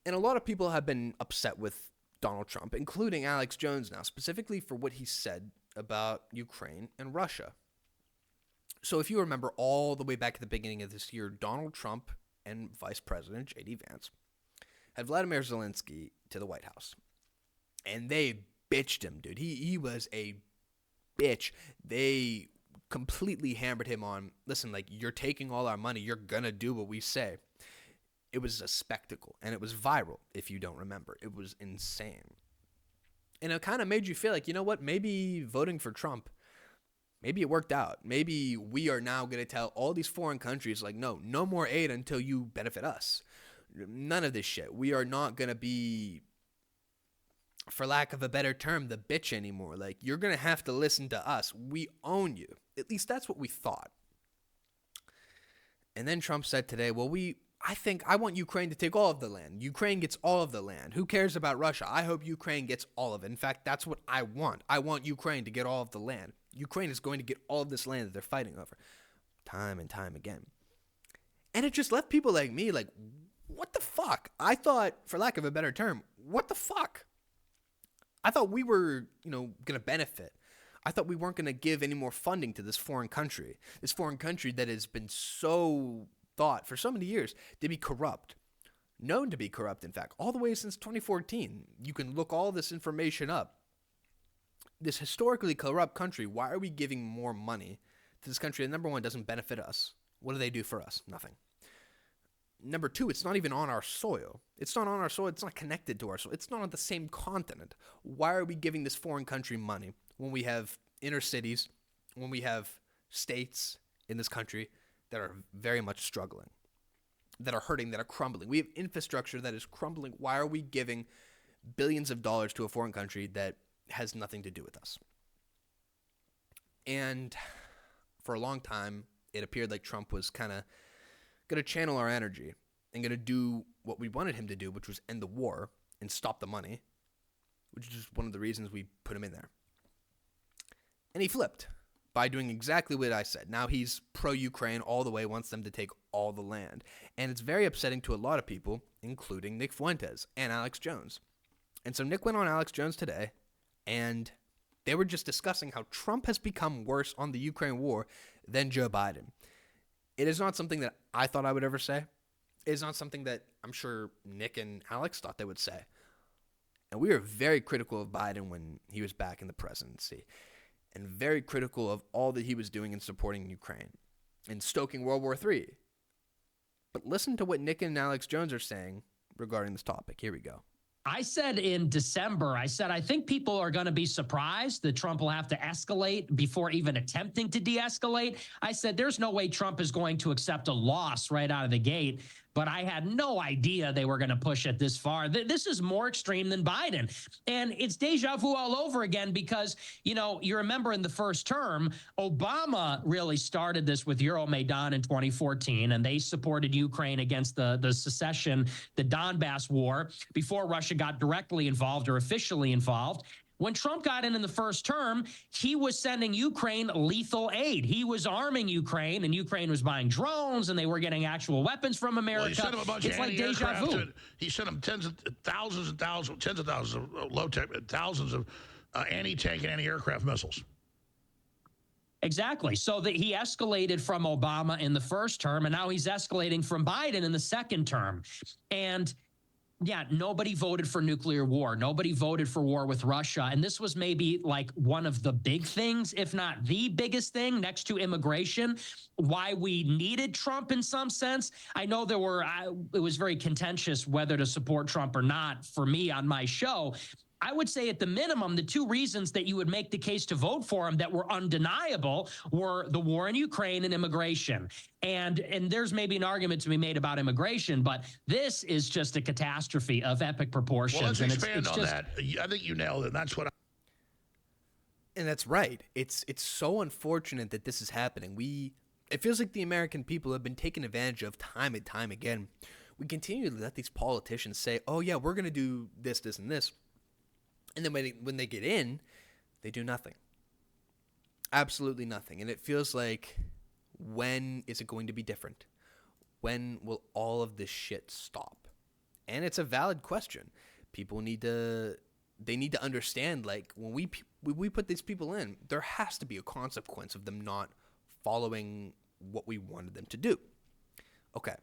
And a lot of people have been upset with Donald Trump, including Alex Jones now, specifically for what he said about Ukraine and Russia. So if you remember all the way back at the beginning of this year, Donald Trump and Vice President J.D. Vance had Vladimir Zelensky to the White House. And they bitched him, dude. He was a bitch. They completely hammered him on, listen, like, you're taking all our money. You're going to do what we say. It was a spectacle, and it was viral, if you don't remember. It was insane. And it kind of made you feel like, you know what, maybe voting for Trump, maybe it worked out. Maybe we are now going to tell all these foreign countries, like, no more aid until you benefit us. None of this shit. We are not going to be, for lack of a better term, the bitch anymore. Like, you're going to have to listen to us. We own you. At least that's what we thought. And then Trump said today, well, I want Ukraine to take all of the land. Ukraine gets all of the land. Who cares about Russia? I hope Ukraine gets all of it. In fact, that's what I want. I want Ukraine to get all of the land. Ukraine is going to get all of this land that they're fighting over. Time and time again. And it just left people like me like, what the fuck? I thought, for lack of a better term, what the fuck? I thought we were, going to benefit. I thought we weren't going to give any more funding to this foreign country. This foreign country that has been so thought for so many years to be corrupt, known to be corrupt, in fact, all the way since 2014. You can look all this information up. This historically corrupt country, why are we giving more money to this country that, number one, doesn't benefit us? What do they do for us? Nothing. Number two, it's not even on our soil. It's not on our soil. It's not connected to our soil. It's not on the same continent. Why are we giving this foreign country money when we have inner cities, when we have states in this country that are very much struggling, that are hurting, that are crumbling? We have infrastructure that is crumbling. Why are we giving billions of dollars to a foreign country that has nothing to do with us? And for a long time, it appeared like Trump was kind of going to channel our energy and going to do what we wanted him to do, which was end the war and stop the money, which is one of the reasons we put him in there. And he flipped by doing exactly what I said. Now he's pro-Ukraine all the way, wants them to take all the land. And it's very upsetting to a lot of people, including Nick Fuentes and Alex Jones. And so Nick went on Alex Jones today, and they were just discussing how Trump has become worse on the Ukraine war than Joe Biden. It is not something that I thought I would ever say. It is not something that I'm sure Nick and Alex thought they would say. And we were very critical of Biden when he was back in the presidency, and very critical of all that he was doing in supporting Ukraine and stoking World War III. But listen to what Nick and Alex Jones are saying regarding this topic. Here we go. I said in December, I think people are going to be surprised that Trump will have to escalate before even attempting to de-escalate. I said there's no way Trump is going to accept a loss right out of the gate. But I had no idea they were going to push it this far. This is more extreme than Biden. And it's deja vu all over again because, you remember in the first term, Obama really started this with Euromaidan in 2014, and they supported Ukraine against the secession, the Donbass war, before Russia got directly involved or officially involved. When Trump got in the first term, he was sending Ukraine lethal aid. He was arming Ukraine, and Ukraine was buying drones, and they were getting actual weapons from America. Well, he sent them a bunch it's of like deja vu. He sent them tens of thousands of low-tech, thousands of anti-tank and anti-aircraft missiles. Exactly. So that he escalated from Obama in the first term, and now he's escalating from Biden in the second term. And yeah, nobody voted for nuclear war. Nobody voted for war with Russia. And this was maybe like one of the big things, if not the biggest thing next to immigration, why we needed Trump in some sense. I know it was very contentious whether to support Trump or not for me on my show. I would say at the minimum, the two reasons that you would make the case to vote for him that were undeniable were the war in Ukraine and immigration. And there's maybe an argument to be made about immigration, but this is just a catastrophe of epic proportions. Well, let's and expand on that. I think you nailed it. That's what And that's right. It's so unfortunate that this is happening. It feels like the American people have been taken advantage of time and time again. We continue to let these politicians say, oh yeah, we're going to do this, this, and this. And then when they get in, they do nothing. Absolutely nothing. And it feels like, when is it going to be different? When will all of this shit stop? And it's a valid question. People need to understand, like, when we put these people in, there has to be a consequence of them not following what we wanted them to do. Okay.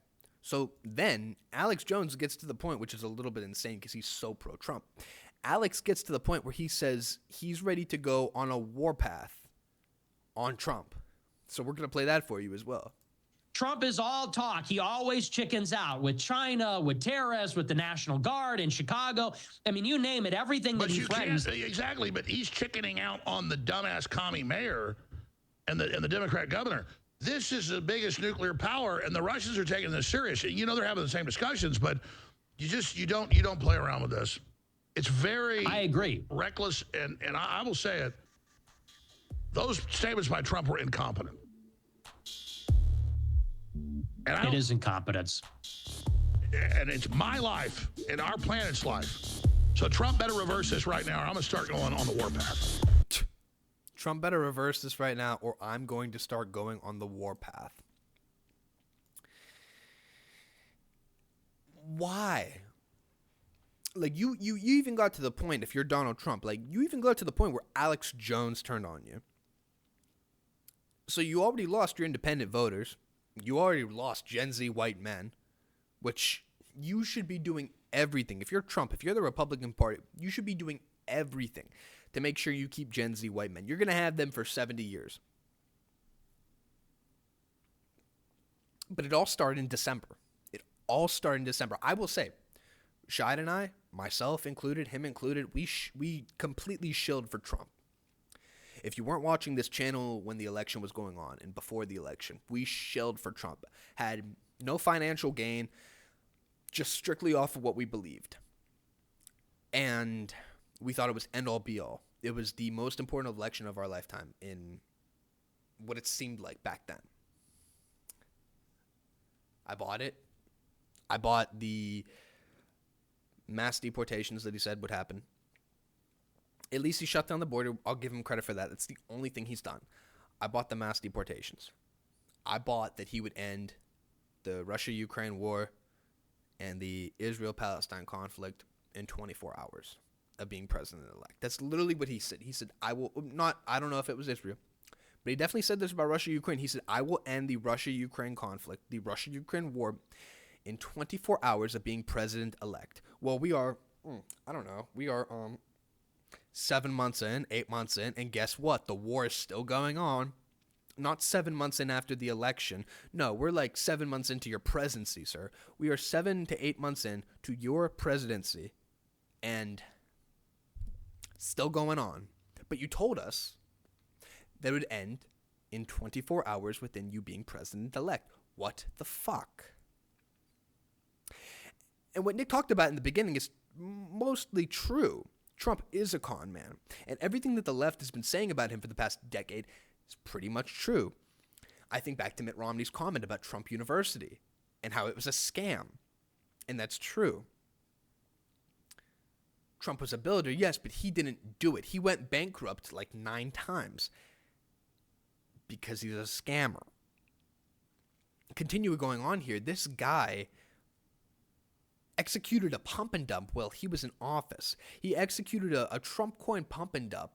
So then Alex Jones gets to the point, which is a little bit insane because he's so pro-Trump. Alex gets to the point where he says he's ready to go on a warpath on Trump. So we're going to play that for you as well. Trump is all talk. He always chickens out with China, with terrorists, with the National Guard in Chicago. I mean, you name it, everything that he threatens. Exactly, but he's chickening out on the dumbass commie mayor and the Democrat governor. This is the biggest nuclear power, and the Russians are taking this serious. You know they're having the same discussions, but you don't play around with this. It's very I agree. reckless, and I will say it. Those statements by Trump were incompetent. And it is incompetence. And it's my life and our planet's life. So Trump better reverse this right now, or I'm going to start going on the warpath. Trump better reverse this right now, or I'm going to start going on the warpath. Why? Like, you even got to the point, if you're Donald Trump, like, you even got to the point where Alex Jones turned on you. So you already lost your independent voters. You already lost Gen Z white men, which you should be doing everything. If you're Trump, if you're the Republican Party, you should be doing everything to make sure you keep Gen Z white men. You're going to have them for 70 years. But it all started in December. I will say, Shide and I, myself included, him included, we completely shilled for Trump. If you weren't watching this channel when the election was going on and before the election, we shilled for Trump. Had no financial gain, just strictly off of what we believed. And we thought it was end-all be-all. It was the most important election of our lifetime in what it seemed like back then. I bought it. I bought the mass deportations that he said would happen. At least he shut down the border. I'll give him credit for that. That's the only thing he's done. I bought the mass deportations. I bought that he would end the Russia-Ukraine war and the Israel-Palestine conflict in 24 hours of being president-elect. That's literally what he said. He said, I don't know if it was Israel, but he definitely said this about Russia-Ukraine. He said, I will end the Russia-Ukraine conflict, the Russia-Ukraine war, in 24 hours of being president-elect. Well, we are, we are 7 months in, 8 months in, and guess what? The war is still going on. Not 7 months in after the election. No, we're like 7 months into your presidency, sir. We are 7 to 8 months in to your presidency, and still going on. But you told us that it would end in 24 hours within you being president-elect. What the fuck? And what Nick talked about in the beginning is mostly true. Trump is a con man, and everything that the left has been saying about him for the past decade is pretty much true. I think back to Mitt Romney's comment about Trump University and how it was a scam, and that's true. Trump was a builder, yes, but he didn't do it. He went bankrupt like 9 times because he's a scammer. Continue going on here. This guy executed a pump and dump while he was in office. He executed a Trump coin pump and dump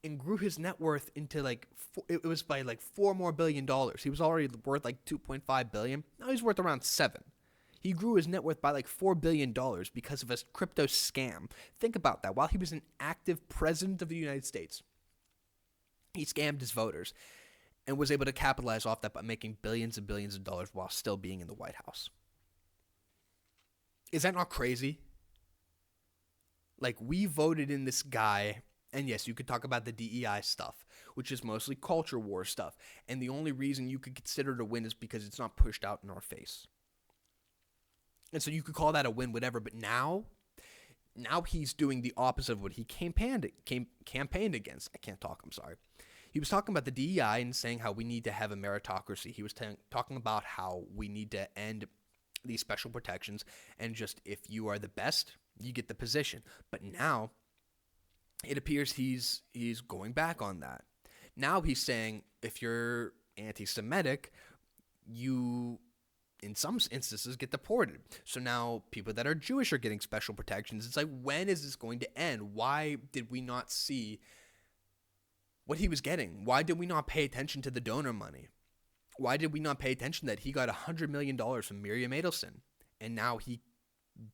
and grew his net worth into it was by $4 more billion. He was already worth like $2.5 billion. Now he's worth around $7 billion. He grew his net worth by like $4 billion because of a crypto scam. Think about that. While he was an active president of the United States, he scammed his voters and was able to capitalize off that by making billions and billions of dollars while still being in the White House. Is that not crazy? Like, we voted in this guy, and yes, you could talk about the DEI stuff, which is mostly culture war stuff, and the only reason you could consider it a win is because it's not pushed out in our face. And so you could call that a win, whatever, but now he's doing the opposite of what he campaigned against. I can't talk, I'm sorry. He was talking about the DEI and saying how we need to have a meritocracy. He was talking about how we need to end these special protections, and just if you are the best, you get the position. But now it appears he's going back on that. Now he's saying if you're anti-Semitic, you in some instances, get deported. So now people that are Jewish are getting special protections. It's like, when is this going to end? Why did we not see what he was getting? Why did we not pay attention to the donor money? Why did we not pay attention that he got $100 million from Miriam Adelson? And now he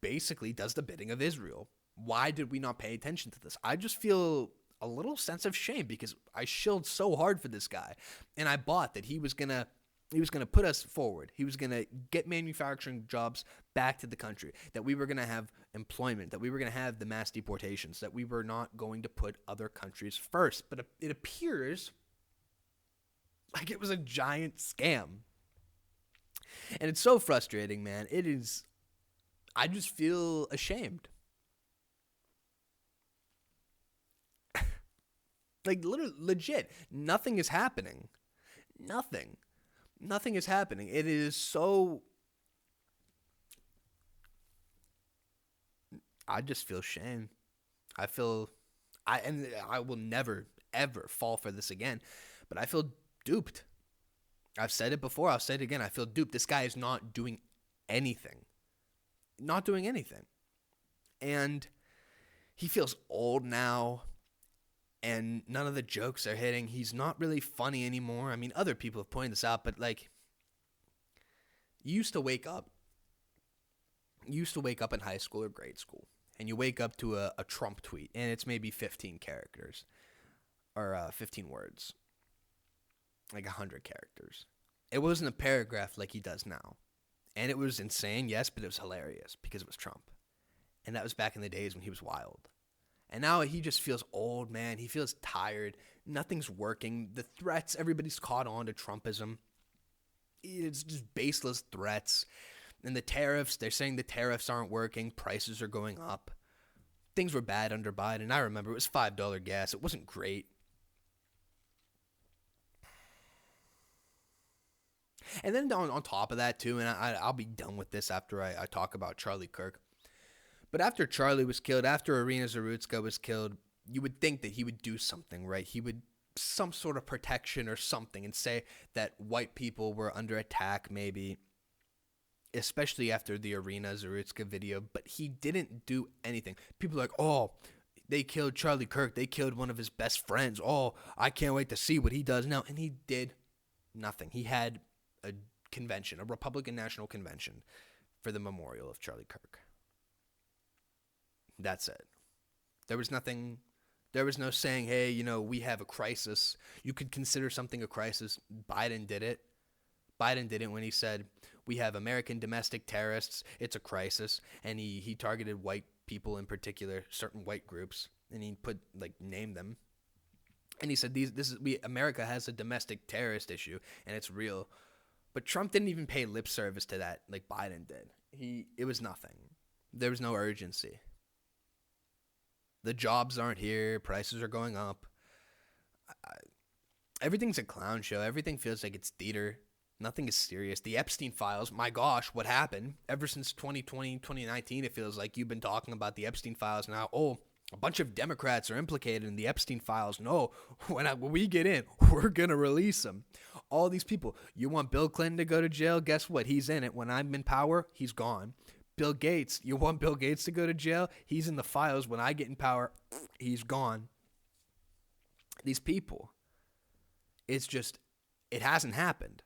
basically does the bidding of Israel. Why did we not pay attention to this? I just feel a little sense of shame because I shilled so hard for this guy. And I bought that he was going to put us forward. He was going to get manufacturing jobs back to the country, that we were going to have employment, that we were going to have the mass deportations, that we were not going to put other countries first. But it appears like it was a giant scam. And it's so frustrating, man. It is. I just feel ashamed. Like, literally, legit, nothing is happening. Nothing is happening. It is so. I just feel shame. I will never, ever fall for this again. But I feel duped. I've said it before. I'll say it again. I feel duped. This guy is not doing anything. Not doing anything. And he feels old now. And none of the jokes are hitting. He's not really funny anymore. I mean, other people have pointed this out, but like, you used to wake up in high school or grade school, and you wake up to a Trump tweet, and it's maybe 15 characters, or 15 words, like 100 characters. It wasn't a paragraph like he does now. And it was insane, yes, but it was hilarious because it was Trump. And that was back in the days when he was wild. And now he just feels old, man. He feels tired. Nothing's working. The threats, everybody's caught on to Trumpism. It's just baseless threats. And the tariffs, they're saying the tariffs aren't working. Prices are going up. Things were bad under Biden. I remember it was $5 gas. It wasn't great. And then on top of that, too, and I'll be done with this after I talk about Charlie Kirk. But after Charlie was killed, after Irina Zarutska was killed, you would think that he would do something, right? He would some sort of protection or something and say that white people were under attack maybe, especially after the Irina Zarutska video. But he didn't do anything. People are like, oh, they killed Charlie Kirk. They killed one of his best friends. Oh, I can't wait to see what he does now. And he did nothing. He had a convention, a Republican National Convention for the memorial of Charlie Kirk. That's it. There was nothing. There was no saying, hey, we have a crisis. You could consider something a crisis. Biden did it. Biden did it when he said, we have American domestic terrorists. It's a crisis. And he targeted white people in particular, certain white groups. And he named them. And he said, America has a domestic terrorist issue, and it's real. But Trump didn't even pay lip service to that like Biden did. It was nothing. There was no urgency. The jobs aren't here. Prices are going up. Everything's a clown show. Everything feels like it's theater. Nothing is serious. The Epstein files, my gosh, what happened? Ever since 2020, 2019, it feels like you've been talking about the Epstein files now. Oh, a bunch of Democrats are implicated in the Epstein files. No, when we get in, we're going to release them. All these people. You want Bill Clinton to go to jail? Guess what? He's in it. When I'm in power, he's gone. Bill Gates, you want Bill Gates to go to jail? He's in the files. When I get in power, he's gone. These people, it hasn't happened.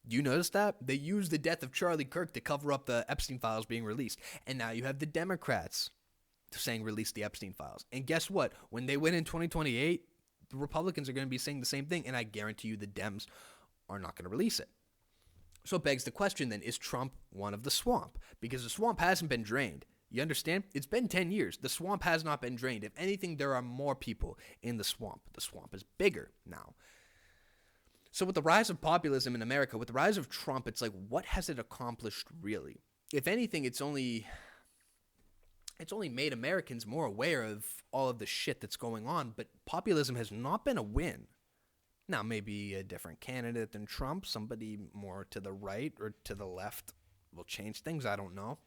Do you notice that? They used the death of Charlie Kirk to cover up the Epstein files being released. And now you have the Democrats saying release the Epstein files. And guess what? When they win in 2028, the Republicans are going to be saying the same thing. And I guarantee you the Dems are not going to release it. So it begs the question then, is Trump one of the swamp? Because the swamp hasn't been drained. You understand? It's been 10 years. The swamp has not been drained. If anything, there are more people in the swamp. The swamp is bigger now. So with the rise of populism in America, with the rise of Trump, it's like, what has it accomplished really? If anything, it's only made Americans more aware of all of the shit that's going on, but populism has not been a win. Now, maybe a different candidate than Trump, somebody more to the right or to the left will change things. I don't know.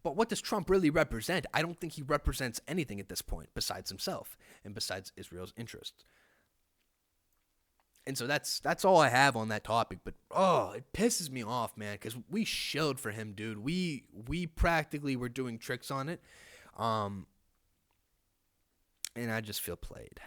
But what does Trump really represent? I don't think he represents anything at this point besides himself and besides Israel's interests. And so that's all I have on that topic. But it pisses me off, man, because we shilled for him, dude. We practically were doing tricks on it, and I just feel played.